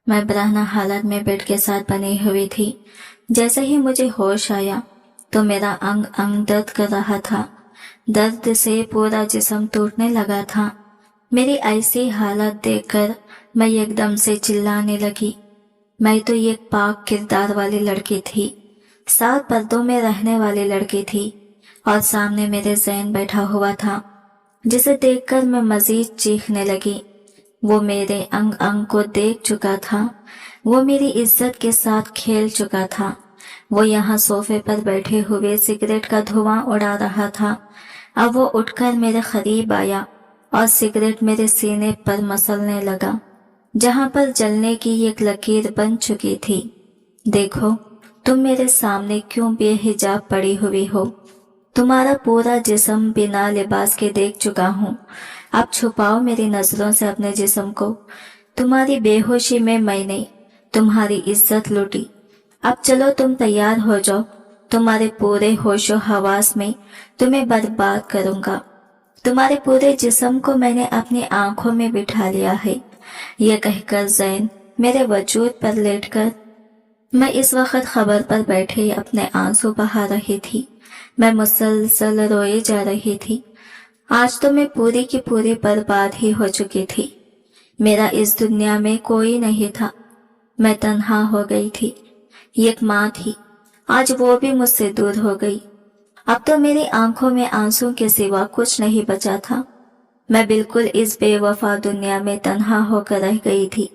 मैं बरहना हालत में बेड के साथ बनी हुई थी। जैसे ही मुझे होश आया तो मेरा अंग अंग दर्द कर रहा था। दर्द से पूरा जिस्म टूटने लगा था। मेरी ऐसी हालत देखकर मैं एकदम से चिल्लाने लगी। मैं तो एक पाक किरदार वाली लड़की थी, 7 पर्दों में रहने वाली लड़की थी, और सामने मेरे ज़ैन बैठा हुआ था, जिसे देखकर मैं मजीद चीखने लगी। वो मेरे अंग अंग को देख चुका था। वो मेरी इज्जत के साथ खेल चुका था। वो यहाँ सोफे पर बैठे हुए सिगरेट का धुआं उड़ा रहा था। अब वो उठकर मेरे करीब आया और सिगरेट मेरे सीने पर मसलने लगा, जहाँ पर जलने की एक लकीर बन चुकी थी। देखो, तुम मेरे सामने क्यों बेहिजाब पड़ी हुई हो? तुम्हारा पूरा जिस्म बिना लिबास के देख चुका हूँ। अब छुपाओ मेरी नजरों से अपने जिस्म को। तुम्हारी बेहोशी में मैंने तुम्हारी इज्जत लूटी। अब चलो तुम तैयार हो जाओ। तुम्हारे पूरे होशो हवास में तुम्हें बर्बाद करूंगा। तुम्हारे पूरे जिस्म को मैंने अपनी आंखों में बिठा लिया है। यह कहकर ज़ैन मेरे वजूद पर लेटकर, मैं इस वक्त खबर पर बैठे अपने आंसू बहा रही थी। मैं मुसलसल रोए जा रही थी। आज तो मैं पूरी की पूरी बर्बाद ही हो चुकी थी। मेरा इस दुनिया में कोई नहीं था। मैं तन्हा हो गई थी। एक माँ थी, आज वो भी मुझसे दूर हो गई। अब तो मेरी आंखों में आंसू के सिवा कुछ नहीं बचा था। मैं बिल्कुल इस बेवफा दुनिया में तन्हा होकर रह गई थी।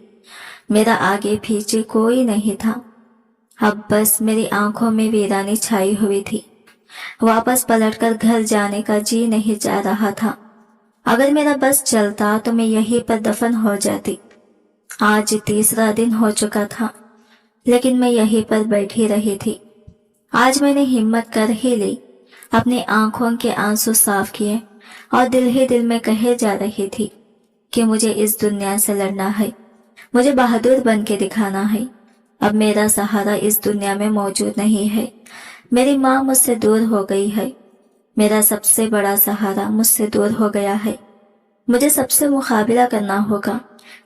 मेरा आगे पीछे कोई नहीं था। अब बस मेरी आंखों में वीरानी छाई हुई थी। वापस पलटकर घर जाने का जी नहीं जा रहा था। अगर मेरा बस चलता तो मैं यहीं पर दफन हो जाती। आज तीसरा दिन हो चुका था, लेकिन मैं यहीं पर बैठी रही थी। आज मैंने हिम्मत कर ही ली। अपनी आंखों के आंसू साफ किए और दिल ही दिल में कहे जा रही थी कि मुझे इस दुनिया से लड़ना है। मुझे बहादुर बन के दिखाना है। अब मेरा सहारा इस दुनिया में मौजूद नहीं है। मेरी माँ मुझसे दूर हो गई है। मेरा सबसे बड़ा सहारा मुझसे दूर हो गया है। मुझे सबसे मुकाबला करना होगा।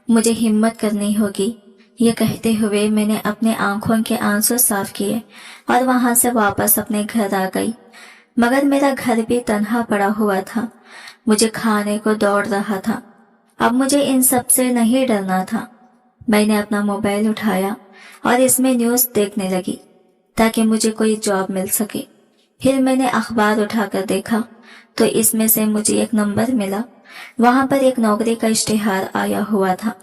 मुझे हिम्मत करनी होगी। ये कहते हुए मैंने अपने आंखों के आंसू साफ किए और वहां से वापस अपने घर आ गई। मगर मेरा घर भी तन्हा पड़ा हुआ था। मुझे खाने को दौड़ रहा था। अब मुझे इन सब से नहीं डरना था। मैंने अपना मोबाइल उठाया और इसमें न्यूज़ देखने लगी ताकि मुझे कोई जॉब मिल सके। फिर मैंने अखबार उठाकर देखा तो इसमें से मुझे एक नंबर मिला। वहां पर एक नौकरी का इश्तिहार आया हुआ था।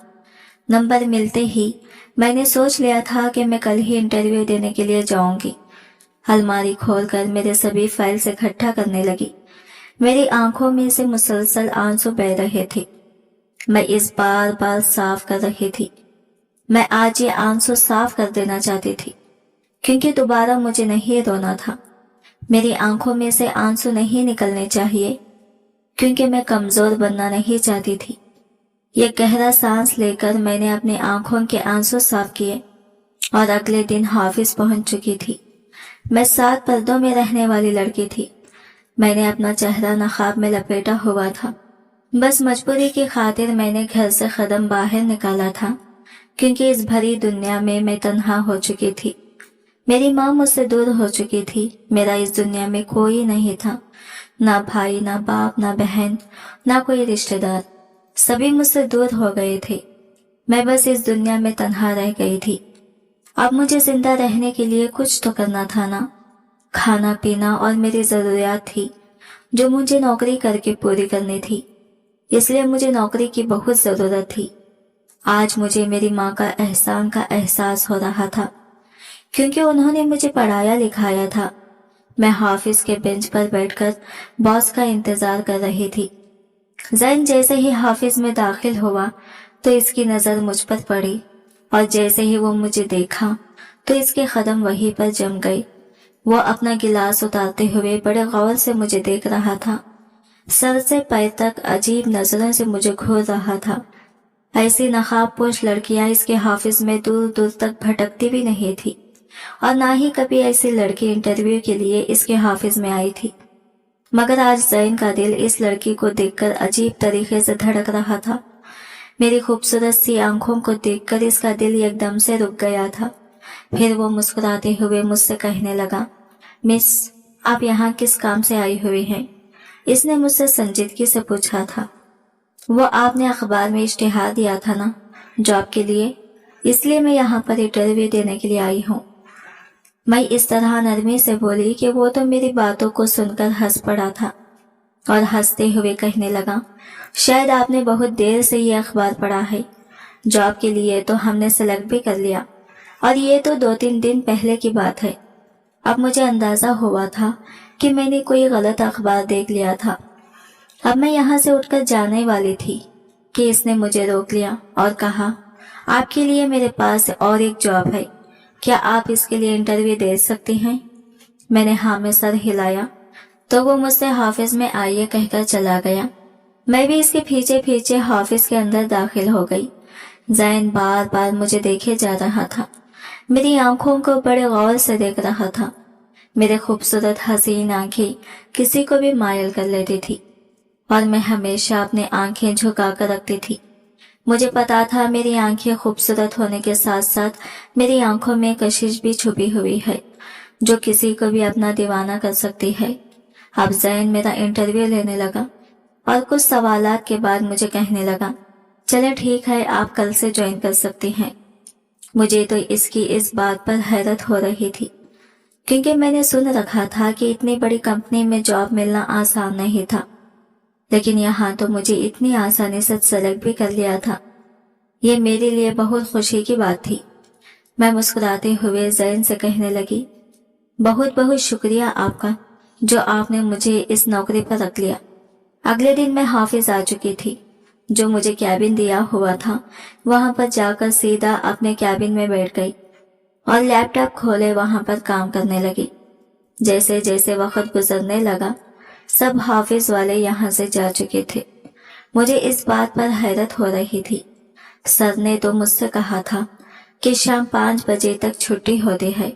नंबर मिलते ही मैंने सोच लिया था कि मैं कल ही इंटरव्यू देने के लिए जाऊंगी। अलमारी खोलकर मेरे सभी फाइल्स इकट्ठा करने लगी। मेरी आंखों में से मुसलसल आंसू बह रहे थे। मैं इस बार बार साफ कर रही थी। मैं आज ये आंसू साफ कर देना चाहती थी, क्योंकि दोबारा मुझे नहीं रोना था। मेरी आंखों में से आंसू नहीं निकलने चाहिए, क्योंकि मैं कमजोर बनना नहीं चाहती थी। ये गहरा सांस लेकर मैंने अपनी आंखों के आंसू साफ किए और अगले दिन ऑफिस पहुंच चुकी थी। मैं 7 पर्दों में रहने वाली लड़की थी। मैंने अपना चेहरा नकाब में लपेटा हुआ था। बस मजबूरी की खातिर मैंने घर से कदम बाहर निकाला था, क्योंकि इस भरी दुनिया में मैं तन्हा हो चुकी थी। मेरी माँ मुझसे दूर हो चुकी थी। मेरा इस दुनिया में कोई नहीं था, ना भाई, ना बाप, ना बहन, ना कोई रिश्तेदार। सभी मुझसे दूर हो गए थे। मैं बस इस दुनिया में तन्हा रह गई थी। अब मुझे जिंदा रहने के लिए कुछ तो करना था ना। खाना पीना और मेरी जरूरियात थी जो मुझे नौकरी करके पूरी करनी थी। इसलिए मुझे नौकरी की बहुत जरूरत थी। आज मुझे मेरी माँ का एहसान का एहसास हो रहा था, क्योंकि उन्होंने मुझे पढ़ाया लिखाया था। मैं ऑफिस के बेंच पर बैठकर बॉस का इंतजार कर रही थी। ज़ैन जैसे ही ऑफिस में दाखिल हुआ तो इसकी नजर मुझ पर पड़ी, और जैसे ही वो मुझे देखा तो इसके कदम वहीं पर जम गए। वो अपना गिलास उतारते हुए बड़े गौर से मुझे देख रहा था। सर से पैर तक अजीब नजरों से मुझे घूर रहा था। ऐसी नकाबपोश लड़कियां इसके ऑफिस में दूर दूर तक भटकती भी नहीं थी, और ना ही कभी ऐसी लड़की इंटरव्यू के लिए इसके ऑफिस में आई थी। मगर आज ज़ैन का दिल इस लड़की को देखकर अजीब तरीके से धड़क रहा था। मेरी खूबसूरत सी आंखों को देखकर इसका दिल एकदम से रुक गया था। फिर वो मुस्कुराते हुए मुझसे कहने लगा, मिस, आप यहाँ किस काम से आई हुई हैं? इसने मुझसे संजीदगी से पूछा था। वो आपने अखबार में इश्तिहार दिया था ना जॉब के लिए, इसलिए मैं यहाँ पर इंटरव्यू देने के लिए आई हूँ। मैं इस तरह नरमी से बोली कि वो तो मेरी बातों को सुनकर हंस पड़ा था और हंसते हुए कहने लगा, शायद आपने बहुत देर से ये अखबार पढ़ा है। जॉब के लिए तो हमने सेलेक्ट भी कर लिया और ये तो 2-3 दिन पहले की बात है। अब मुझे अंदाजा हुआ था कि मैंने कोई गलत अखबार देख लिया था। अब मैं यहाँ से उठकर जाने वाली थी कि इसने मुझे रोक लिया और कहा, आपके लिए मेरे पास और एक जॉब है, क्या आप इसके लिए इंटरव्यू दे सकती हैं? मैंने हाँ में सर हिलाया तो वो मुझसे ऑफिस में आइए कहकर चला गया। मैं भी इसके पीछे पीछे ऑफिस के अंदर दाखिल हो गई। ज़ैन बार बार मुझे देखे जा रहा था, मेरी आंखों को बड़े गौर से देख रहा था। मेरे खूबसूरत हसीन आंखें किसी को भी मायल कर लेती थी और मैं हमेशा अपनी आंखें झुका कर रखती थी। मुझे पता था मेरी आंखें खूबसूरत होने के साथ साथ मेरी आंखों में कशिश भी छुपी हुई है जो किसी को भी अपना दीवाना कर सकती है। अब ज़ैन मेरा इंटरव्यू लेने लगा और कुछ सवालात के बाद मुझे कहने लगा, चले ठीक है, आप कल से ज्वाइन कर सकती हैं। मुझे तो इसकी इस बात पर हैरत हो रही थी क्योंकि मैंने सुन रखा था कि इतनी बड़ी कंपनी में जॉब मिलना आसान नहीं था, लेकिन यहाँ तो मुझे इतनी आसानी से सेलेक्ट भी कर लिया था। ये मेरे लिए बहुत खुशी की बात थी। मैं मुस्कुराते हुए ज़ैन से कहने लगी, बहुत बहुत शुक्रिया आपका जो आपने मुझे इस नौकरी पर रख लिया। अगले दिन मैं ऑफिस आ चुकी थी। जो मुझे कैबिन दिया हुआ था वहां पर जाकर सीधा अपने कैबिन में बैठ गई और लैपटॉप खोले वहां पर काम करने लगी। जैसे जैसे वक्त गुजरने लगा सब ऑफिस वाले यहाँ से जा चुके थे। मुझे इस बात पर हैरत हो रही थी। सर ने तो मुझसे कहा था कि शाम 5 बजे तक छुट्टी होती है,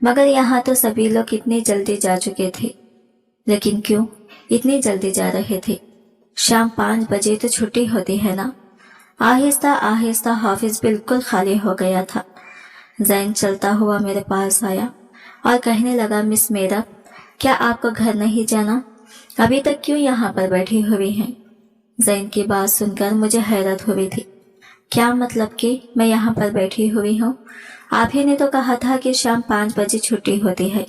मगर यहाँ तो सभी लोग इतनी जल्दी जा चुके थे। लेकिन क्यों इतनी जल्दी जा रहे थे? शाम 5 बजे तो छुट्टी होती है ना। आहिस्ता आहिस्ता ऑफिस बिल्कुल खाली हो गया था। ज़ैन चलता हुआ मेरे पास आया और कहने लगा, मिस मेरा, क्या आपको घर नहीं जाना? अभी तक क्यों यहाँ पर बैठी हुई हैं? ज़ैन की बात सुनकर मुझे हैरत हुई थी। क्या मतलब कि मैं यहाँ पर बैठी हुई हूँ? आप ही ने तो कहा था कि शाम 5 बजे छुट्टी होती है।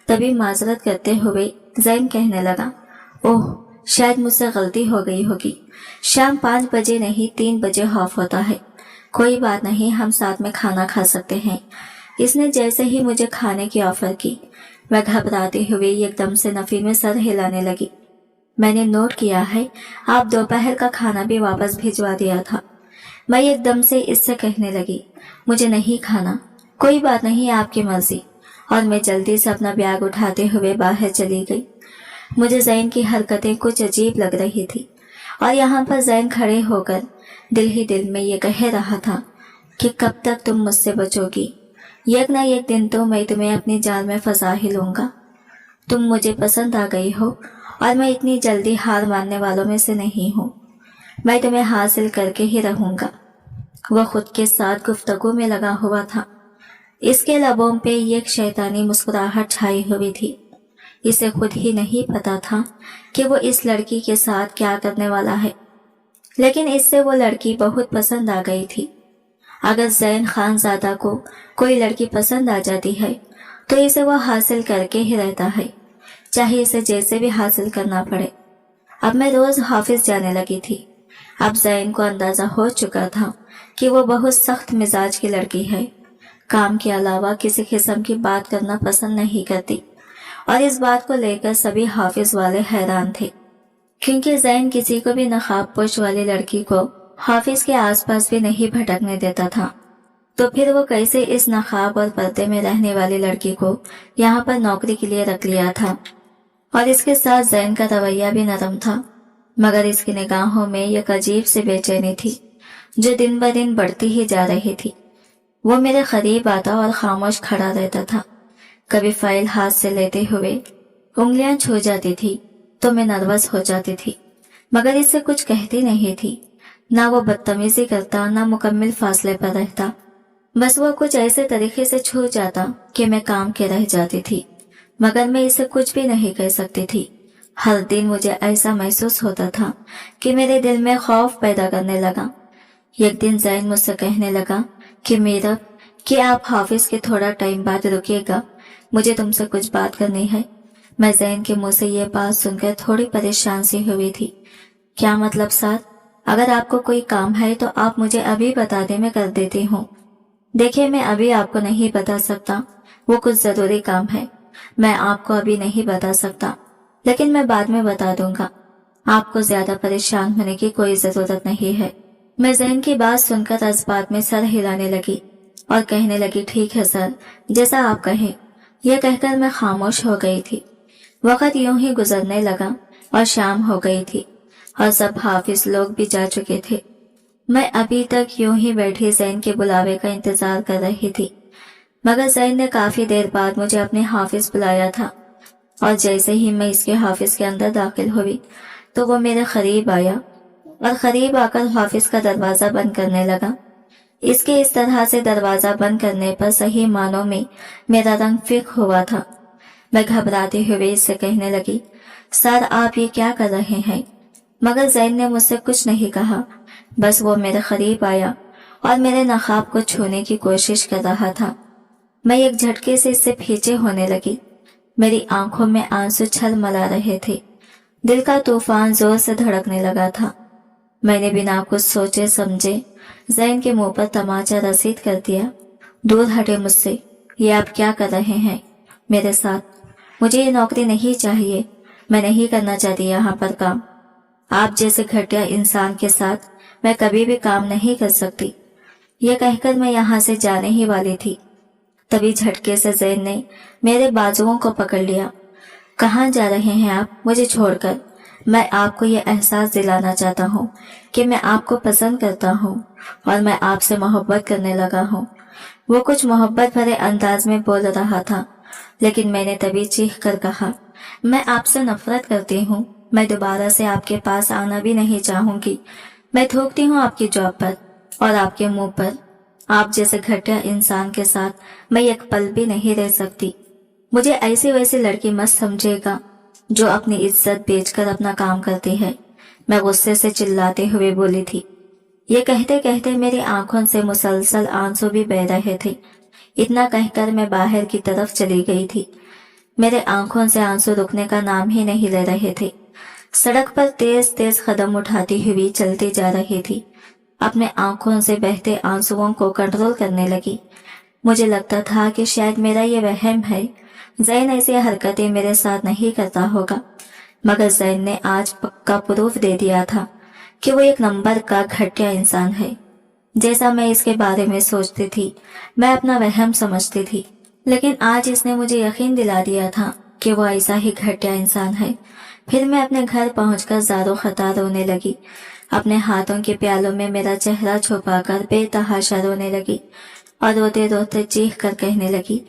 तभी माजरत करते हुए ज़ैन कहने लगा, ओह, शायद मुझसे गलती हो गई होगी। शाम 5 बजे नहीं 3 बजे ऑफ होता है। कोई बात नहीं, हम साथ में खाना खा सकते हैं। इसने जैसे ही मुझे खाने की ऑफर की, मैं घबराते हुए एकदम से नफी में सर हिलाने लगी। मैंने नोट किया है आप दोपहर का खाना भी वापस भिजवा दिया था। मैं एकदम से इससे कहने लगी, मुझे नहीं खाना। कोई बात नहीं, आपकी मर्जी। और मैं जल्दी से अपना बैग उठाते हुए बाहर चली गई। मुझे ज़ैन की हरकतें कुछ अजीब लग रही थी और यहाँ पर ज़ैन खड़े होकर दिल ही दिल में ये कह रहा था कि कब तक तुम मुझसे बचोगी? एक न एक दिन तो मैं तुम्हें अपनी जाल में फंसा ही लूंगा। तुम मुझे पसंद आ गई हो और मैं इतनी जल्दी हार मानने वालों में से नहीं हूँ। मैं तुम्हें हासिल करके ही रहूंगा। वह खुद के साथ गुफ्तगू में लगा हुआ था। इसके लबों पे एक शैतानी मुस्कुराहट छाई हुई थी। इसे खुद ही नहीं पता था कि वो इस लड़की के साथ क्या करने वाला है, लेकिन इससे वो लड़की बहुत पसंद आ गई थी। अगर ज़ैन खानज़ादा को कोई लड़की पसंद आ जाती है तो इसे वो हासिल करके ही रहता है, चाहे इसे जैसे भी हासिल करना पड़े। अब मैं रोज ऑफिस जाने लगी थी। अब ज़ैन को अंदाजा हो चुका था कि वो बहुत सख्त मिजाज की लड़की है। काम के अलावा किसी किस्म की बात करना पसंद नहीं करती और इस बात को लेकर सभी ऑफिस वाले हैरान थे, क्योंकि ज़ैन किसी को भी नकाब पोश वाली लड़की को ऑफिस के आसपास भी नहीं भटकने देता था। तो फिर वो कैसे इस नकाब और पर्दे में रहने वाली लड़की को यहाँ पर नौकरी के लिए रख लिया था। और इसके साथ ज़ैन का रवैया भी नरम था, मगर इसकी निगाहों में एक अजीब सी बेचैनी थी जो दिन ब दिन बढ़ती ही जा रही थी। वो मेरे करीब आता और खामोश खड़ा रहता था। कभी फाइल हाथ से लेते हुए उंगलियां छू जाती थी तो मैं नर्वस हो जाती थी, मगर इससे कुछ कहती नहीं थी। ना वो बदतमीजी करता, ना मुकम्मल फासले पर रहता। बस वो कुछ ऐसे तरीके से छू जाता कि मैं काम के रह जाती थी, मगर मैं इसे कुछ भी नहीं कह सकती थी। हर दिन मुझे ऐसा महसूस होता था कि मेरे दिल में खौफ पैदा करने लगा। एक दिन ज़ैन मुझसे कहने लगा कि मीरा, कि आप हाफिज के थोड़ा टाइम बाद रुकिएगा, मुझे तुमसे कुछ बात करनी है। मैं ज़ैन के मुंह से ये बात सुनकर थोड़ी परेशान सी हुई थी। क्या मतलब सर? अगर आपको कोई काम है तो आप मुझे अभी बता दें, मैं कर देती हूँ। देखिए, मैं अभी आपको नहीं बता सकता, वो कुछ जरूरी काम है, मैं आपको अभी नहीं बता सकता, लेकिन मैं बाद में बता दूंगा। आपको ज्यादा परेशान होने की कोई जरूरत नहीं है। मैं ज़ैन की बात सुनकर जज्बात में सर हिलाने लगी और कहने लगी, ठीक है सर, जैसा आप कहें। यह कहकर मैं खामोश हो गई थी। वक्त यूं ही गुजरने लगा और शाम हो गई थी और सब हाफिज लोग भी जा चुके थे। मैं अभी तक यूं ही बैठी ज़ैन के बुलावे का इंतजार कर रही थी, मगर ज़ैन ने काफी देर बाद मुझे अपने हाफिज बुलाया था और जैसे ही मैं इसके हाफिज के अंदर दाखिल हुई तो वो मेरे करीब आया और करीब आकर हाफिज का दरवाजा बंद करने लगा। इसके इस तरह से दरवाजा बंद करने पर सही मानों में मेरा रंग फिक हुआ था। मैं घबराते हुए इससे कहने लगी, सर आप ये क्या कर रहे हैं? मगर ज़ैन ने मुझसे कुछ नहीं कहा, बस वो मेरे करीब आया और मेरे नकाब को छूने की कोशिश कर रहा था। मैं एक झटके से इससे पीछे होने लगी। मेरी आंखों में आंसू छलमला रहे थे। दिल का तूफान जोर से धड़कने लगा था। मैंने बिना कुछ सोचे समझे ज़ैन के मुंह पर तमाचा रसीद कर दिया। दूर हटे मुझसे, ये आप क्या कर रहे हैं मेरे साथ? मुझे ये नौकरी नहीं चाहिए, मैं नहीं करना चाहती यहाँ पर काम। आप जैसे घटिया इंसान के साथ मैं कभी भी काम नहीं कर सकती। ये कहकर मैं यहाँ से जाने ही वाली थी, तभी झटके से ज़ैन ने मेरे बाजुओं को पकड़ लिया। कहाँ जा रहे हैं आप मुझे छोड़कर? मैं आपको ये एहसास दिलाना चाहता हूँ कि मैं आपको पसंद करता हूँ और मैं आपसे मोहब्बत करने लगा हूँ। वो कुछ मोहब्बत भरे अंदाज में बोल रहा था, लेकिन मैंने तभी चीख कर कहा, मैं आपसे नफरत करती हूँ, मैं दोबारा से आपके पास आना भी नहीं चाहूंगी। मैं थूकती हूँ आपकी जॉब पर और आपके मुंह पर। आप जैसे घटिया इंसान के साथ मैं एक पल भी नहीं रह सकती। मुझे ऐसी वैसी लड़की मत समझेगा जो अपनी इज्जत बेचकर अपना काम करती है। मैं गुस्से से चिल्लाते हुए बोली थी। ये कहते कहते मेरी आंखों से मुसलसल आंसू भी बह रहे थे। इतना कहकर मैं बाहर की तरफ चली गई थी। मेरे आंखों से आंसू रुकने का नाम ही नहीं ले रहे थे। सड़क पर तेज तेज कदम उठाती हुई चलती जा रही थी। अपने आंखों से बहते आंसुओं को कंट्रोल करने लगी। मुझे लगता था कि शायद मेरा ये वहम है, ज़ैन ऐसी हरकतें मेरे साथ नहीं करता होगा, मगर ज़ैन ने आज पक्का प्रूफ दे दिया था कि वो एक नंबर का घटिया इंसान है। जैसा मैं इसके बारे में सोचती थी, मैं अपना वहम समझती थी, लेकिन आज इसने मुझे यकीन दिला दिया था कि वो ऐसा ही घटिया इंसान है। फिर मैं अपने घर पहुंचकर ज़ारो खता रोने लगी। अपने हाथों के प्यालों में मेरा चेहरा छुपाकर बेतहाशा रोने लगी और रोते रोते चीख कर कहने लगी,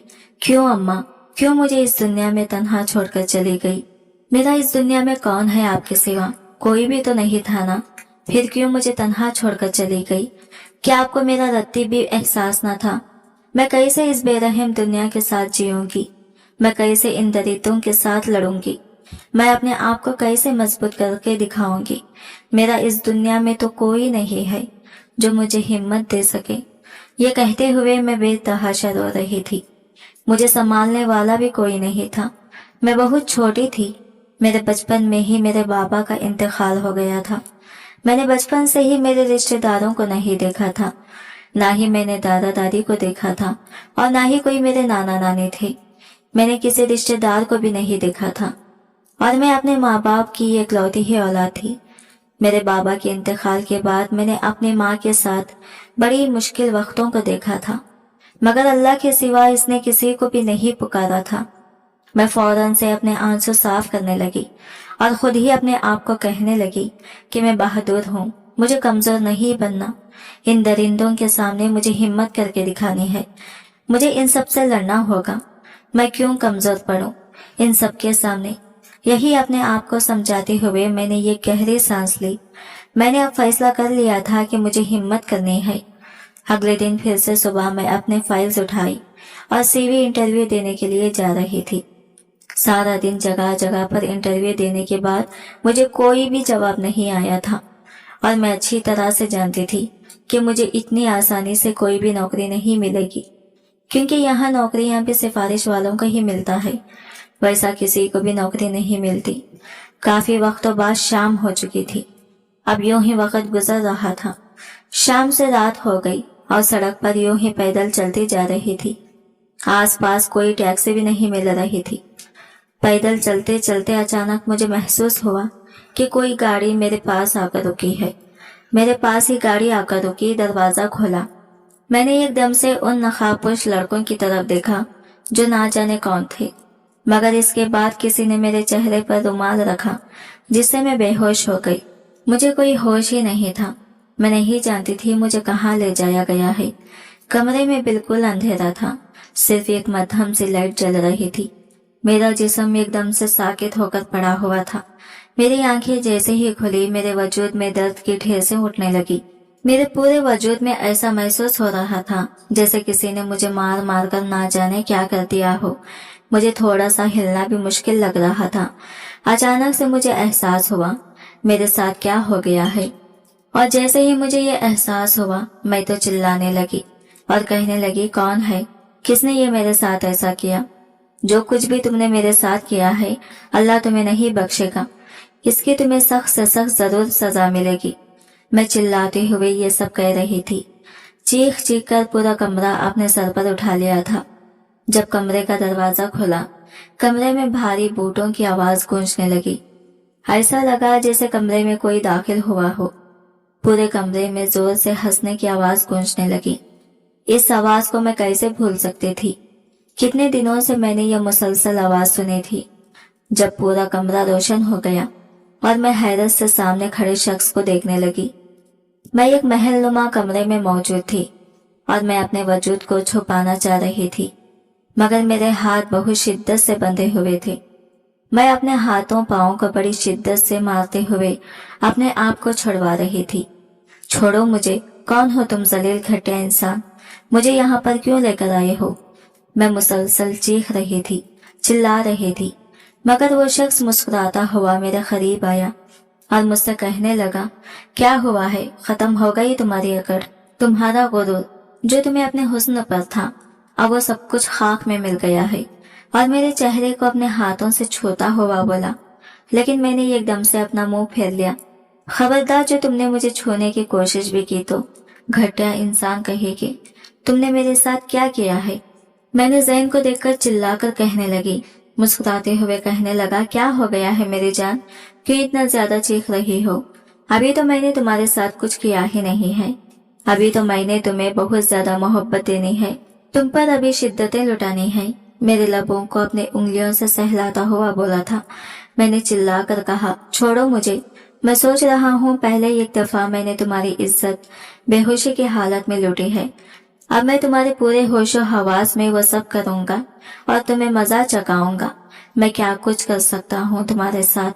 क्यों अम्मा, क्यों मुझे इस दुनिया में तन्हा छोड़कर चली गई? मेरा इस दुनिया में कौन है आपके सिवा? कोई भी तो नहीं था ना। फिर क्यों मुझे तन्हा छोड़कर चली गई? क्या आपको मेरा रत्ती भी एहसास न था? मैं कैसे इस बेरहम दुनिया के साथ जीऊंगी? मैं कैसे इन दरिद्रों के साथ लड़ूंगी? मैं अपने आप को कैसे मजबूत करके दिखाऊंगी? मेरा इस दुनिया में तो कोई नहीं है जो मुझे हिम्मत दे सके। ये कहते हुए मैं बेतहाशा रो रही थी। मुझे संभालने वाला भी कोई नहीं था। मैं बहुत छोटी थी। मेरे बचपन में ही मेरे बाबा का इंतकाल हो गया था। मैंने बचपन से ही मेरे रिश्तेदारों को नहीं देखा था, ना ही मैंने दादा दादी को देखा था और ना ही कोई मेरे नाना नानी थे। मैंने किसी रिश्तेदार को भी नहीं देखा था और मैं अपने माँ बाप की इकलौती ही औलाद थी। मेरे बाबा के इंतकाल के बाद मैंने अपनी माँ के साथ बड़ी मुश्किल वक्तों को देखा था, मगर अल्लाह के सिवा इसने किसी को भी नहीं पुकारा था। मैं फौरन से अपने आंसू साफ करने लगी और खुद ही अपने आप को कहने लगी कि मैं बहादुर हूँ, मुझे कमजोर नहीं बनना। इन दरिंदों के सामने मुझे हिम्मत करके दिखानी है। मुझे इन सब से लड़ना होगा। मैं क्यों कमजोर पड़ूं इन सब के सामने? यही अपने आप को समझाते हुए मैंने ये गहरी सांस ली। मैंने अब फैसला कर लिया था कि मुझे हिम्मत करनी है। अगले दिन फिर से सुबह मैं अपने फाइल्स उठाई और सीवी इंटरव्यू देने के लिए जा रही थी। सारा दिन जगह जगह पर इंटरव्यू देने के बाद मुझे कोई भी जवाब नहीं आया था और मैं अच्छी तरह से जानती थी कि मुझे इतनी आसानी से कोई भी नौकरी नहीं मिलेगी, क्योंकि यहाँ नौकरियां भी सिफारिश वालों को ही मिलता है, वैसा किसी को भी नौकरी नहीं मिलती। काफी वक्तों बाद शाम हो चुकी थी। अब यूं ही वक्त गुजर रहा था। शाम से रात हो गई और सड़क पर यूं ही पैदल चलती जा रही थी। आसपास कोई टैक्सी भी नहीं मिल रही थी। पैदल चलते चलते अचानक मुझे महसूस हुआ कि कोई गाड़ी मेरे पास आकर रुकी है। मेरे पास ही गाड़ी आकर रुकी, दरवाजा खोला। मैंने एकदम से उन नकाबपोश लड़कों की तरफ देखा जो ना जाने कौन थे, मगर इसके बाद किसी ने मेरे चेहरे पर रुमाल रखा जिससे मैं बेहोश हो गई। मुझे कोई होश ही नहीं था। मैं नहीं जानती थी मुझे कहाँ ले जाया गया है। कमरे में बिल्कुल अंधेरा था, सिर्फ एक मध्यम सी लाइट जल रही थी। मेरा जिस्म एकदम से साकित होकर पड़ा हुआ था। मेरी आंखें जैसे ही खुली, मेरे वजूद में दर्द की ठेसें उठने लगी। मेरे पूरे वजूद में ऐसा महसूस हो रहा था जैसे किसी ने मुझे मार मार कर ना जाने क्या कर दिया हो। मुझे थोड़ा सा हिलना भी मुश्किल लग रहा था। अचानक से मुझे एहसास हुआ मेरे साथ क्या हो गया है, और जैसे ही मुझे ये एहसास हुआ मैं तो चिल्लाने लगी और कहने लगी, कौन है, किसने ये मेरे साथ ऐसा किया? जो कुछ भी तुमने मेरे साथ किया है अल्लाह तुम्हें नहीं बख्शेगा, इसकी तुम्हें सख्त से सख्त जरूर सजा मिलेगी। मैं चिल्लाते हुए ये सब कह रही थी। चीख चीख कर पूरा कमरा अपने सर पर उठा लिया था। जब कमरे का दरवाजा खुला, कमरे में भारी बूटों की आवाज गूंजने लगी। ऐसा लगा जैसे कमरे में कोई दाखिल हुआ हो। पूरे कमरे में जोर से हंसने की आवाज गूंजने लगी। इस आवाज को मैं कैसे भूल सकती थी? कितने दिनों से मैंने यह मुसलसल आवाज सुनी थी। जब पूरा कमरा रोशन हो गया और मैं हैरत से सामने खड़े शख्स को देखने लगी। मैं एक महलनुमा कमरे में मौजूद थी और मैं अपने वजूद को छुपाना चाह रही थी, मगर मेरे हाथ बहुत शिद्दत से बंधे हुए थे। मैं अपने हाथों पांवों को बड़ी शिद्दत से मारते हुए अपने आप को छुड़वा रही थी। छोड़ो मुझे, कौन हो तुम जलील घटिया इंसान? मुझे यहाँ पर क्यों लेकर आए हो? मैं मुसलसल चीख रही थी, चिल्ला रही थी, मगर वो शख्स मुस्कुराता हुआ मेरे करीब आया और मुझसे कहने लगा, क्या हुआ है? खत्म हो गई तुम्हारी अकड़, तुम्हारा गुरूर जो तुम्हें अपने हुस्न पर था, अब वो सब कुछ खाक में मिल गया है। और मेरे चेहरे को अपने हाथों से छूता हुआ बोला, लेकिन मैंने एकदम से अपना मुंह फेर लिया। खबरदार, जो तुमने मुझे छूने की कोशिश भी की तो घटिया इंसान कहेगी, तुमने मेरे साथ क्या किया है? मैंने ज़ैन को देखकर चिल्लाकर कहने लगी। मुस्कुराते हुए कहने लगा, क्या हो गया है मेरी जान, क्यों इतना ज्यादा चीख रही हो? अभी तो मैंने तुम्हारे साथ कुछ किया ही नहीं है। अभी तो मैंने तुम्हें बहुत ज्यादा मोहब्बत देनी है, तुम पर अभी शिद्दतें लुटानी है। मेरे लबों को अपने उंगलियों से सहलाता हुआ बोला था। मैंने चिल्ला कर कहा, छोड़ो मुझे, मैं सोच रहा हूँ पहले एक दफा मैंने तुम्हारी इज्जत बेहोशी की हालत में लूटी है, अब मैं तुम्हारे पूरे होशो हवास में वो सब करूंगा और तुम्हें मजा चकाऊंगा। मैं क्या कुछ कर सकता हूँ तुम्हारे साथ?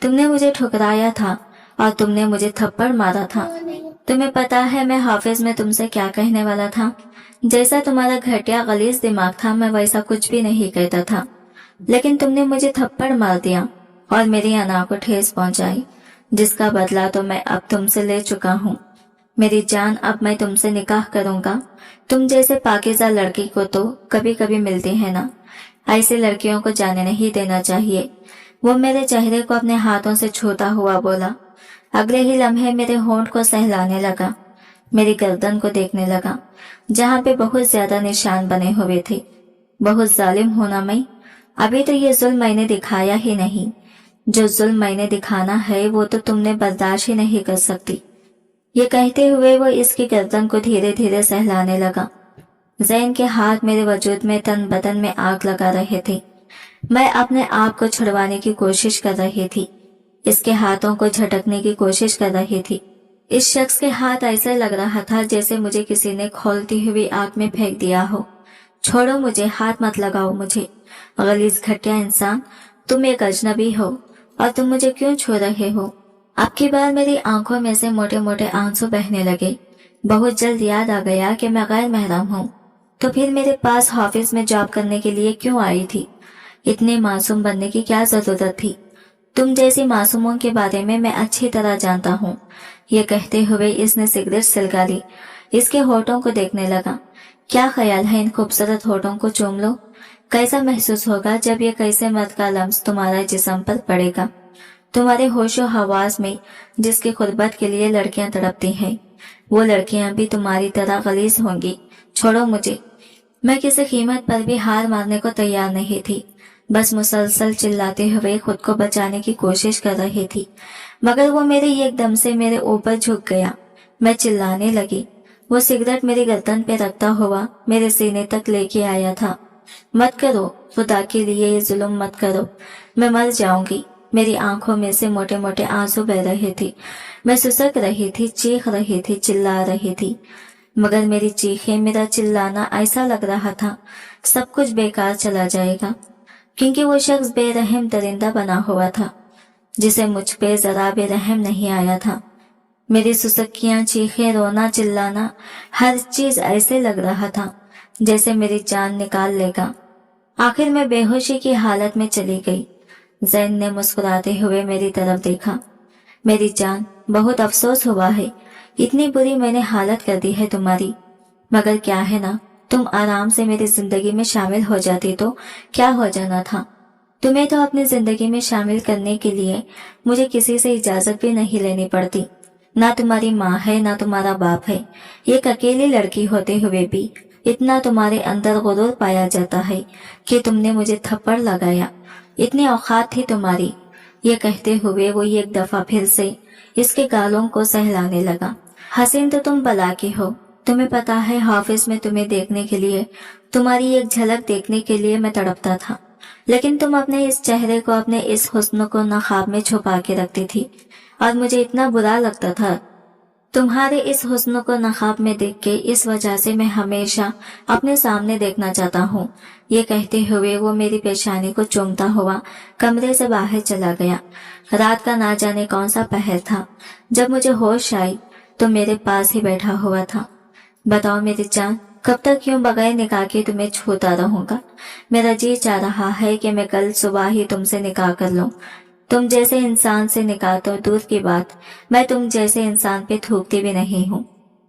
तुमने मुझे ठुकराया था और तुमने मुझे थप्पड़ मारा था। तुम्हें पता है मैं हाफिज में तुमसे क्या कहने वाला था? जैसा तुम्हारा घटिया गलीज दिमाग था मैं वैसा कुछ भी नहीं कहता था, लेकिन तुमने मुझे थप्पड़ मार दिया और मेरी अना को ठेस पहुंचाई, जिसका बदला तो मैं अब तुमसे ले चुका हूँ। मेरी जान, अब मैं तुमसे निकाह करूंगा। तुम जैसे पाकीज़ा लड़की को तो कभी कभी मिलती है ना, ऐसे लड़कियों को जाने नहीं देना चाहिए। वो मेरे चेहरे को अपने हाथों से छूता हुआ बोला। अगले ही लम्हे मेरे होंठ को सहलाने लगा, मेरी गर्दन को देखने लगा जहाँ पे बहुत ज्यादा निशान बने हुए थे। बहुत जालिम हूं ना मैं? अभी तो ये जुल्म मैंने दिखाया ही नहीं, जो जुल्म मैंने दिखाना है वो तो तुमने बर्दाश्त ही नहीं कर सकती। ये कहते हुए वो इसकी गर्दन को धीरे धीरे सहलाने लगा। ज़ैन के हाथ मेरे वजूद में तन बदन में आग लगा रहे थे। मैं अपने आप को छुड़वाने की कोशिश कर रही थी, इसके हाथों को झटकने की कोशिश कर रही थी। इस शख्स के हाथ ऐसे लग रहा था जैसे मुझे किसी ने खौलती हुई आग में फेंक दिया हो। छोड़ो मुझे, हाथ मत लगाओ मुझे, गलीज घटिया इंसान, तुम एक अजनबी हो और तुम मुझे क्यों छू रहे हो? अब की बार मेरी आंखों में से मोटे मोटे आंसू बहने लगे। बहुत जल्द याद आ गया कि मैं गैर महरम हूँ, तो फिर मेरे पास ऑफिस में जॉब करने के लिए क्यों आई थी? इतने मासूम बनने की क्या जरूरत थी? तुम जैसी मासूमों के बारे में मैं अच्छी तरह जानता हूँ। ये कहते हुए इसने सिगरेट सुलगा ली। इसके होठों को देखने लगा। क्या ख्याल है इन खूबसूरत होठों को चूम लो। कैसा महसूस होगा जब ये कैसे मर्द का लम्स तुम्हारा जिस्म पर पड़ेगा। तुम्हारे होशो हवास में जिसकी खुर्बत के लिए लड़कियां तड़पती हैं, वो लड़कियां भी तुम्हारी तरह गलीज होंगी। छोड़ो मुझे। मैं किसी कीमत पर भी हार मानने को तैयार नहीं थी। बस मुसलसल चिल्लाते हुए खुद को बचाने की कोशिश कर रही थी, मगर वो मेरे एकदम से मेरे ऊपर झुक गया। मैं चिल्लाने लगी। वो सिगरेट मेरी गर्दन पे रखता हुआ मेरे सीने तक लेके आया था। मत करो, खुदा के लिए ये जुल्म मत करो, मैं मर जाऊंगी। मेरी आंखों में से मोटे मोटे आंसू बह रहे थे। मैं सुसक रही थी, चीख रही थी, चिल्ला रही थी, मगर मेरी चीखें, मेरा चिल्लाना ऐसा लग रहा था सब कुछ बेकार चला जाएगा, क्योंकि वो शख्स बेरहम दरिंदा बना हुआ था जिसे मुझ पे जरा बेरहम नहीं आया था। मेरी सुसक्कियां, चीखें, रोना, चिल्लाना, हर चीज ऐसे लग रहा था जैसे मेरी जान निकाल लेगा। आखिर मैं बेहोशी की हालत में चली गई। जैन ने मुस्कुराते हुए मेरी तरफ देखा। मेरी जान, बहुत अफसोस हुआ है, इतनी बुरी मैंने हालत कर दी है तुम्हारी, मगर क्या है ना, तुम आराम से मेरी जिंदगी में शामिल हो जाती तो क्या हो जाना था। तुम्हें तो अपनी जिंदगी में शामिल करने के लिए मुझे किसी से इजाजत भी नहीं लेनी पड़ती। ना तुम्हारी माँ है, ना तुम्हारा बाप है। एक अकेली लड़की होते हुए भी इतना तुम्हारे अंदर गुरूर पाया जाता है कि तुमने मुझे थप्पड़ लगाया। इतनी औकात थी तुम्हारी। ये कहते हुए वो एक दफा फिर से इसके गालों को सहलाने लगा। हसीन तो तुम बला की हो। तुम्हें पता है, ऑफिस में तुम्हें देखने के लिए, तुम्हारी एक झलक देखने के लिए मैं तड़पता था, लेकिन तुम अपने इस चेहरे को, अपने इस हुस्न को नकाब में छुपा के रखती थी, और मुझे इतना बुरा लगता था तुम्हारे इस हुस्न को नकाब में देख के। इस वजह से मैं हमेशा अपने सामने देखना चाहता हूँ। ये कहते हुए वो मेरी पेशानी को चूमता हुआ कमरे से बाहर चला गया। रात का ना जाने कौन सा पहर था। जब मुझे होश आई तो मेरे पास ही बैठा हुआ था। बताओ मेरी जान, कब तक यूं बगैर निकाह के तुम्हें छूता रहूंगा? मेरा जी चाह रहा है कि मैं कल सुबह ही तुमसे निकाह कर लूं। तुम जैसे इंसान से निकाह तो दूर की बात, मैं तुम जैसे इंसान पे थूकती भी नहीं हूँ।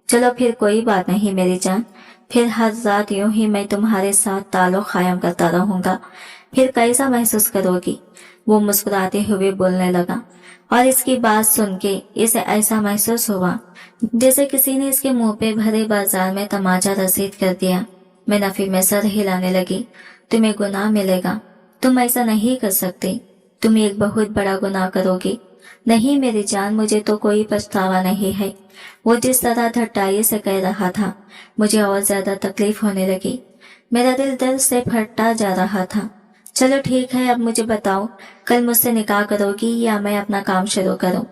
चलो फिर कोई बात नहीं मेरी जान, फिर हर रात यूं ही मैं तुम्हारे साथ ताल्लुक कायम करता रहूंगा। फिर कैसा महसूस करोगी? वो मुस्कुराते हुए बोलने लगा, और इसकी बात सुन के इसे ऐसा महसूस हुआ जैसे किसी ने इसके मुंह पे भरे बाजार में तमाचा रसीद कर दिया। मैं नफी में सर हिलाने लगी। तुम्हें गुनाह मिलेगा, तुम ऐसा नहीं कर सकते, तुम एक बहुत बड़ा गुनाह करोगी। नहीं मेरी जान, मुझे तो कोई पछतावा नहीं है। वो जिस तरह धट्टाई से कह रहा था, मुझे और ज्यादा तकलीफ होने लगी। मेरा दिल दर्द से फटता जा रहा था। चलो ठीक है, अब मुझे बताओ, कल मुझसे निकाह करोगी या मैं अपना काम शुरू करूं?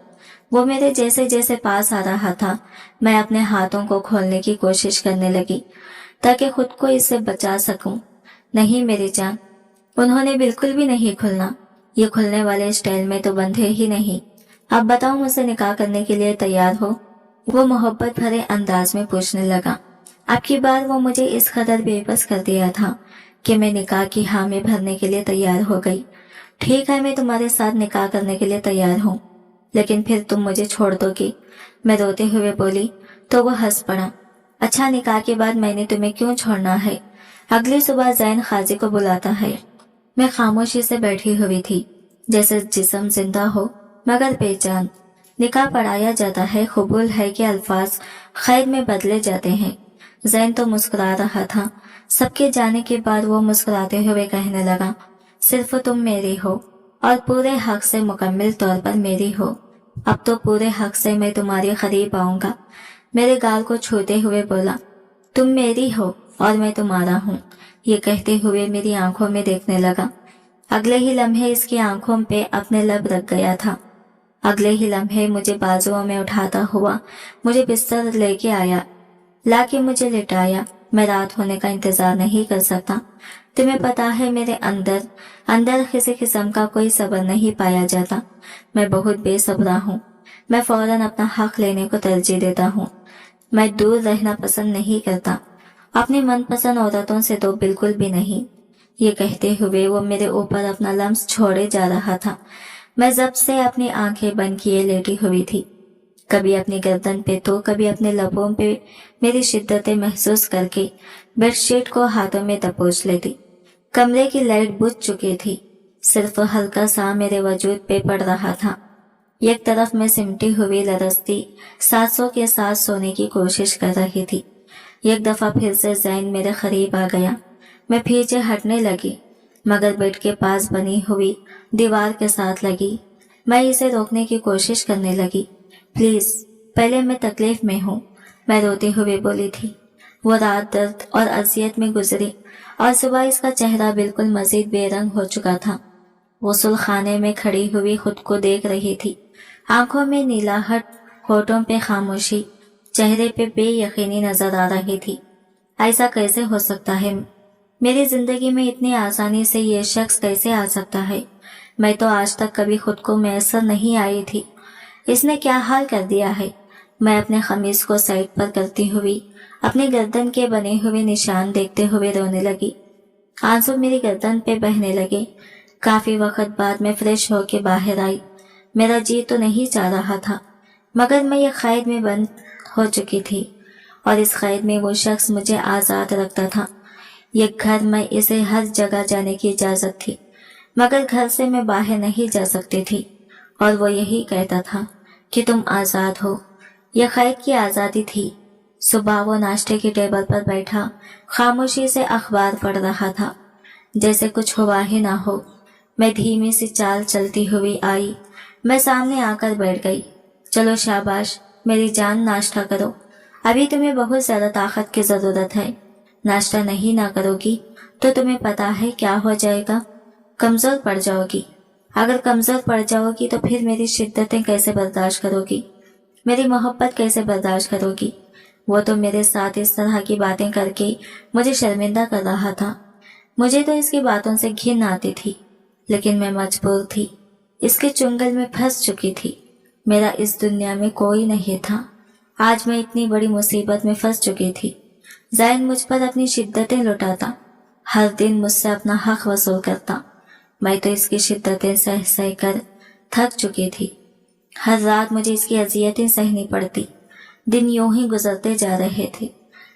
वो मेरे जैसे जैसे पास आ रहा था, मैं अपने हाथों को खोलने की कोशिश करने लगी ताकि खुद को इससे बचा सकूं। नहीं मेरी जान, उन्होंने बिल्कुल भी नहीं खुलना। ये खुलने वाले स्टाइल में तो बंधे ही नहीं। अब बताओ, मुझसे निकाह करने के लिए तैयार हो? वो मोहब्बत भरे अंदाज में पूछने लगा। अब की बार वो मुझे इस कदर बेबस कर दिया था कि मैं निकाह की हामी भरने के लिए तैयार हो गई। ठीक है, मैं तुम्हारे साथ निकाह करने के लिए तैयार हूँ, लेकिन फिर तुम मुझे छोड़ दोगी? मैं रोते हुए बोली तो वो हंस पड़ा। अच्छा, निकाह के बाद मैंने तुम्हें क्यों छोड़ना है? अगली सुबह जैन खाजी को बुलाता है। मैं खामोशी से बैठी हुई थी, जैसे जिस्म जिंदा हो मगर बेजान। निकाह पढ़ाया जाता है, कबूल है के अल्फाज खैर में बदले जाते हैं। जैन तो मुस्कुरा रहा था। सबके जाने के बाद वो मुस्कुराते हुए कहने लगा, सिर्फ तुम मेरी हो और पूरे हक से, मुकम्मल तौर पर मेरी हो। अब तो पूरे हक से मैं तुम्हारे करीब आऊंगा। मेरे गाल को छूते हुए बोला, तुम मेरी हो और मैं तुम्हारा हूँ। ये कहते हुए मेरी आंखों में देखने लगा। अगले ही लम्हे इसकी आंखों पे अपने लब रख गया था। अगले ही लम्हे मुझे बाजुओं में उठाता हुआ मुझे बिस्तर लेके आया, लाके मुझे लिटाया। मैं रात होने का इंतजार नहीं कर सकता। तुम्हें पता है, मेरे अंदर किसी किस्म का कोई सब्र नहीं पाया जाता। मैं बहुत बेसब्रा हूँ। मैं फौरन अपना हक लेने को तरजीह देता हूँ। मैं दूर रहना पसंद नहीं करता, अपनी मनपसंद औरतों से तो बिल्कुल भी नहीं। ये कहते हुए वो मेरे ऊपर अपना लम्स छोड़े जा रहा था। मैं जब से अपनी आंखें बंद किए लेटी हुई थी, कभी अपनी गर्दन पे तो कभी अपने लबों पे मेरी शिद्दतें महसूस करके बेडशीट को हाथों में दबोच लेती। कमरे की लाइट बुझ चुकी थी, सिर्फ हल्का सा मेरे वजूद पे पड़ रहा था। एक तरफ मैं सिमटी हुई लरसती सांसों के साथ सोने की कोशिश कर रही थी। एक दफा फिर से ज़ैन मेरे करीब आ गया। मैं पीछे हटने लगी, मगर बेड के पास बनी हुई दीवार के साथ लगी। मैं इसे रोकने की कोशिश करने लगी। प्लीज, पहले मैं तकलीफ में हूँ, मैं रोते हुए बोली थी। वो रात दर्द और अजियत में गुजरी और सुबह इसका चेहरा बिल्कुल मजीद बेरंग हो चुका था। गुस्ल खाने में खड़ी हुई खुद को देख रही थी, आंखों में नीलाहट, होठों पे खामोशी, चेहरे पे बेयकीनी नजर आ रही थी। ऐसा कैसे हो सकता है? मेरी जिंदगी में इतनी आसानी से ये शख्स कैसे आ सकता है? मैं तो आज तक कभी खुद को मैसर नहीं आई थी। इसने क्या हाल कर दिया है? मैं अपने खमीज को साइड पर करती हुई अपनी गर्दन के बने हुए निशान देखते हुए रोने लगी। आंसू मेरी गर्दन पे बहने लगे। काफी वक्त बाद मैं फ्रेश होके बाहर आई। मेरा जी तो नहीं चाह रहा था, मगर मैं ये कैद में बंद हो चुकी थी और इस कैद में वो शख्स मुझे आजाद रखता था। ये घर, मैं इसे हर जगह जाने की इजाजत थी, मगर घर से मैं बाहर नहीं जा सकती थी। और वो यही कहता था कि तुम आजाद हो। यह कैद की आजादी थी। सुबह वो नाश्ते की टेबल पर बैठा खामोशी से अखबार पढ़ रहा था, जैसे कुछ हुआ ही ना हो। मैं धीमी सी चाल चलती हुई आई। मैं सामने आकर बैठ गई। चलो शाबाश मेरी जान, नाश्ता करो, अभी तुम्हें बहुत ज्यादा ताकत की जरूरत है। नाश्ता नहीं ना करोगी तो तुम्हें पता है क्या हो जाएगा? कमजोर पड़ जाओगी। अगर कमजोर पड़ जाओगी तो फिर मेरी शिद्दतें कैसे बर्दाश्त करोगी? मेरी मोहब्बत कैसे बर्दाश्त करोगी? वो तो मेरे साथ इस तरह की बातें करके मुझे शर्मिंदा कर रहा था। मुझे तो इसकी बातों से घिन आती थी, लेकिन मैं मजबूर थी। इसके चुंगल में फंस चुकी थी। मेरा इस दुनिया में कोई नहीं था। आज मैं इतनी बड़ी मुसीबत में फंस चुकी थी। ज़ैन मुझ पर अपनी शिद्दतें लुटाता, हर दिन मुझसे अपना हक वसूल करता। मैं तो इसकी शिद्दतें सह सह कर थक चुकी थी। हर रात मुझे इसकी अजियतें सहनी पड़ती। दिन यूं ही गुजरते जा रहे थे।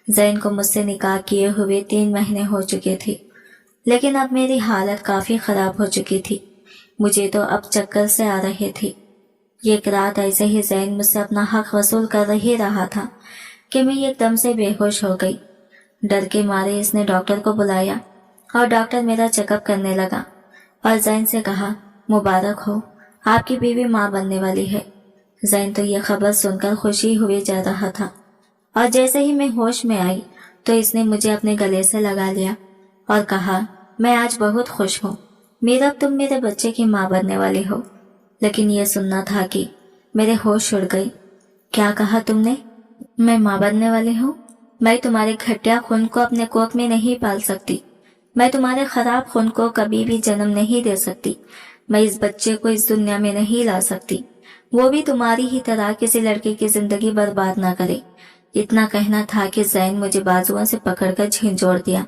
ज़ैन को मुझसे निकाह किए हुए 3 महीने हो चुके थे, लेकिन अब मेरी हालत काफी खराब हो चुकी थी। मुझे तो अब चक्कर से आ रहे थे। एक रात ऐसे ही ज़ैन मुझसे अपना हक वसूल कर ही रहा था कि मैं एकदम से बेहोश हो गई। डर के मारे इसने डॉक्टर को बुलाया और डॉक्टर मेरा चेकअप करने लगा और ज़ैन से कहा, मुबारक हो, आपकी बीवी माँ बनने वाली है। ज़ैन तो ये खबर सुनकर खुशी हुए जा रहा था और जैसे ही मैं होश में आई तो इसने मुझे अपने गले से लगा लिया और कहा, मैं आज बहुत खुश हूँ मीरा, तुम मेरे बच्चे की माँ बनने वाली हो। लेकिन ये सुनना था कि मेरे होश उड़ गई। क्या कहा तुमने? मैं माँ बनने वाली हूँ? मैं तुम्हारे घटिया खून को अपने कोख में नहीं पाल सकती। मैं तुम्हारे खराब खून को कभी भी जन्म नहीं दे सकती। मैं इस बच्चे को इस दुनिया में नहीं ला सकती, वो भी तुम्हारी ही तरह किसी लड़के की जिंदगी बर्बाद ना करे। इतना कहना था कि ज़ैन मुझे बाजुओं से पकड़कर झिंझोड़ दिया।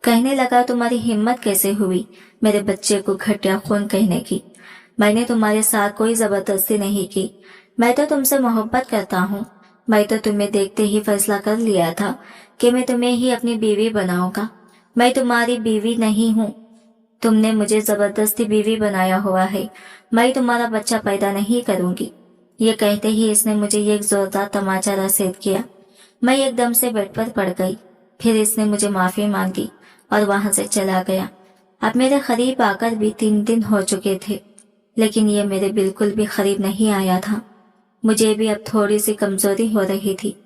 कहने लगा, तुम्हारी हिम्मत कैसे हुई मेरे बच्चे को घटिया खून कहने की? मैंने तुम्हारे साथ कोई जबरदस्ती नहीं की। मैं तो तुमसे मोहब्बत करता हूँ। मैं तो तुम्हें देखते ही फैसला कर लिया था कि मैं तुम्हें ही अपनी बीवी बनाऊंगा। मैं तुम्हारी बीवी नहीं हूँ, तुमने मुझे जबरदस्ती बीवी बनाया हुआ है। मैं तुम्हारा बच्चा पैदा नहीं करूंगी। ये कहते ही इसने मुझे एक जोरदार तमाचा रसीद किया। मैं एकदम से बेड पर पड़ गई। फिर इसने मुझे माफी मांगी और वहां से चला गया। अब मेरे करीब आकर भी 3 दिन हो चुके थे, लेकिन ये मेरे बिल्कुल भी करीब नहीं आया था। मुझे भी अब थोड़ी सी कमजोरी हो रही थी।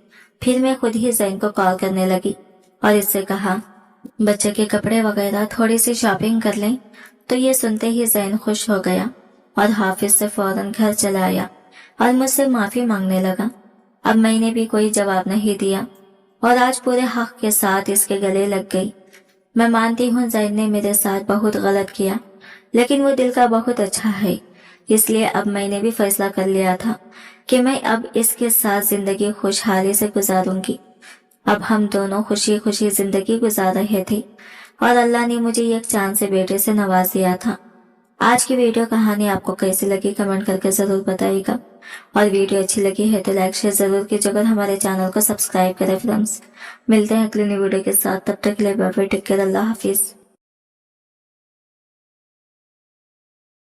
फिर मैं खुद ही ज़ैन को कॉल करने लगी और इससे कहा, बच्चे के कपड़े वगैरह थोड़ी सी शॉपिंग कर लें। तो ये सुनते ही ज़ैन खुश हो गया और हाफिज से फौरन घर चला आया और मुझसे माफी मांगने लगा। अब मैंने भी कोई जवाब नहीं दिया और आज पूरे हक के साथ इसके गले लग गई। मैं मानती हूँ ज़ैन ने मेरे साथ बहुत गलत किया, लेकिन वो दिल का बहुत अच्छा है। اس لیے اب میں نے بھی فیصلہ کر لیا تھا کہ میں اب اس کے ساتھ زندگی خوشحالی سے گزاروں گی۔ اب ہم دونوں خوشی خوشی زندگی گزار رہے تھے اور اللہ نے مجھے ایک چاند سے بیٹے سے نواز دیا تھا۔ آج کی ویڈیو کہانی آپ کو کیسی لگی کمنٹ کر کے ضرور بتائیے گا، اور ویڈیو اچھی لگی ہے تو لائک شیئر ضرور کیجیے گا، ہمارے چینل کو سبسکرائب کریں۔ فرینڈز ملتے ہیں اگلی نئی ویڈیو کے ساتھ، تب تک کے لیے بائے بائے، ٹیک کیئر، اللہ حافظ۔